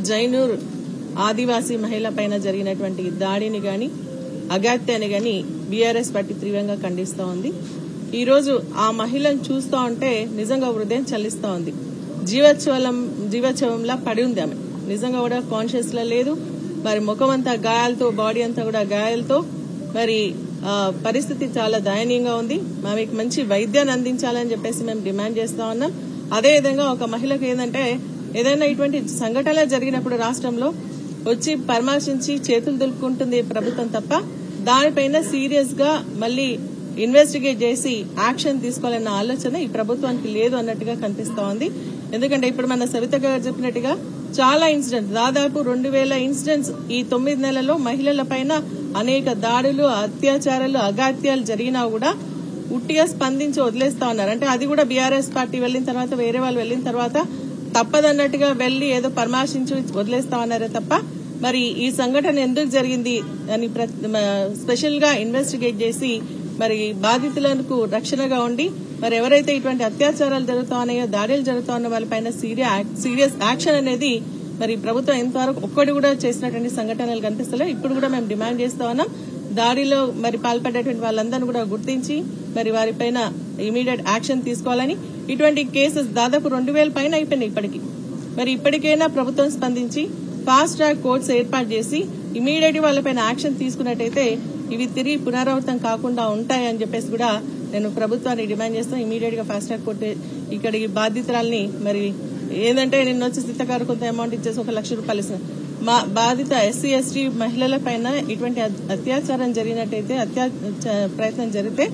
జైనూర్ ఆదివాసీ మహిళ పైన జరిగినటువంటి దాడిని గాని అగాత్యాన్ని గాని బీఆర్ఎస్ పార్టీ తీవ్రంగా ఖండిస్తా ఉంది. ఈ రోజు ఆ మహిళను చూస్తా ఉంటే నిజంగా హృదయం చల్లిస్తా ఉంది. జీవోత్సవంలా పడి ఉంది ఆమె. నిజంగా కూడా కాన్షియస్ లా లేదు. మరి ముఖం అంతా గాయాలతో, బాడీ అంతా కూడా గాయాలతో, మరి పరిస్థితి చాలా దయనీయంగా ఉంది. ఆమెకు మంచి వైద్యాన్ని అందించాలని చెప్పేసి మేము డిమాండ్ చేస్తా ఉన్నాం. అదేవిధంగా ఒక మహిళకు ఏంటంటే ఏదైనా ఇటువంటి సంఘటనలు జరిగినప్పుడు రాష్ట్రంలో వచ్చి పరామర్శించి చేతులు దులుపుకుంటుంది ప్రభుత్వం తప్ప దానిపైన సీరియస్ గా మళ్ళీ ఇన్వెస్టిగేట్ చేసి యాక్షన్ తీసుకోవాలన్న ఆలోచన ఈ ప్రభుత్వానికి లేదు అన్నట్టుగా కనిపిస్తా ఉంది. ఎందుకంటే ఇప్పుడు మన సవిత గారు చెప్పినట్టుగా చాలా ఇన్సిడెంట్స్, దాదాపు 2000 ఇన్సిడెంట్స్ ఈ 9 నెలల్లో మహిళల పైన అనేక దాడులు, అత్యాచారాలు, అగాత్యాలు జరిగినా కూడా ఉట్టిగా స్పందించి వదిలేస్తా ఉన్నారు. అంటే అది కూడా బీఆర్ఎస్ పార్టీ వెళ్లిన తర్వాత, వేరే వాళ్ళు వెళ్లిన తర్వాత తప్పదన్నట్టుగా వెళ్లి ఏదో పరామర్శించి వదిలేస్తా ఉన్నారే తప్ప మరి ఈ సంఘటన ఎందుకు జరిగింది అని స్పెషల్ గా ఇన్వెస్టిగేట్ చేసి మరి బాధితులకు రక్షణగా ఉండి మరి ఎవరైతే ఇటువంటి అత్యాచారాలు జరుగుతా ఉన్నాయో, దాడులు జరుగుతా ఉన్న వాళ్ళపైన సీరియస్ యాక్షన్ అనేది మరి ప్రభుత్వం ఎంతవరకు ఒక్కటి కూడా చేసినటువంటి సంఘటనలు కనిపిస్తలేవు. ఇప్పుడు కూడా మేము డిమాండ్ చేస్తా ఉన్నాం. దాడిలో మరి పాల్పడేటువంటి వాళ్ళందరినీ కూడా గుర్తించి మరి వారిపైన ఇమీడియట్ యాక్షన్ తీసుకోవాలని. ఇటువంటి కేసెస్ దాదాపు 2000 పైన అయిపోయినాయి ఇప్పటికి. మరి ఇప్పటికైనా ప్రభుత్వం స్పందించి ఫాస్ట్ ట్రాక్ కోర్ట్స్ ఏర్పాటు చేసి ఇమీడియట్ వాళ్ళపైన యాక్షన్ తీసుకున్నట్టయితే ఇవి తిరిగి పునరావృతం కాకుండా ఉంటాయని చెప్పేసి కూడా నేను ప్రభుత్వాన్ని డిమాండ్ చేస్తాను. ఇమీడియట్ గా ఫాస్ట్ ట్రాక్ కోర్టు ఇక్కడ ఈ బాధితురాల్ని మరి ఏంటంటే నిన్న వచ్చి సీతగారు కొంత అమౌంట్ ఇచ్చేసి 1 లక్ష రూపాయలు ఇస్తున్నారు. మా బాధిత ఎస్సీ ఎస్టీ మహిళల పైన ఇటువంటి అత్యాచారం జరిగినట్టయితే, ప్రయత్నం జరిగితే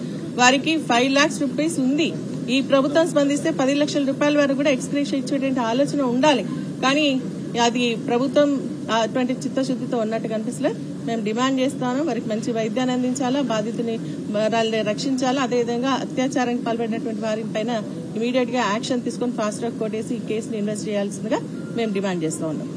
వారికి 5 lakhs రూపీస్ ఉంది. ఈ ప్రభుత్వం స్పందిస్తే 10 లక్షల రూపాయల వరకు కూడా ఎక్స్గ్రేషన్ ఇచ్చేటువంటి ఆలోచన ఉండాలి. కానీ అది ప్రభుత్వం అటువంటి చిత్తశుద్దితో ఉన్నట్టు కనిపిస్తలేదు. మేము డిమాండ్ చేస్తాను, వారికి మంచి వైద్యాన్ని అందించాలా, బాధితుని వాళ్ళని రక్షించాలా. అదేవిధంగా అత్యాచారానికి పాల్పడినటువంటి వారి పైన ఇమీడియట్ గా యాక్షన్ తీసుకుని ఫాస్ట్ ట్రాక్ కోర్టు వేసి ఈ కేసును ఇన్వెస్ట్ చేయాల్సిందిగా మేము డిమాండ్ చేస్తా ఉన్నాం.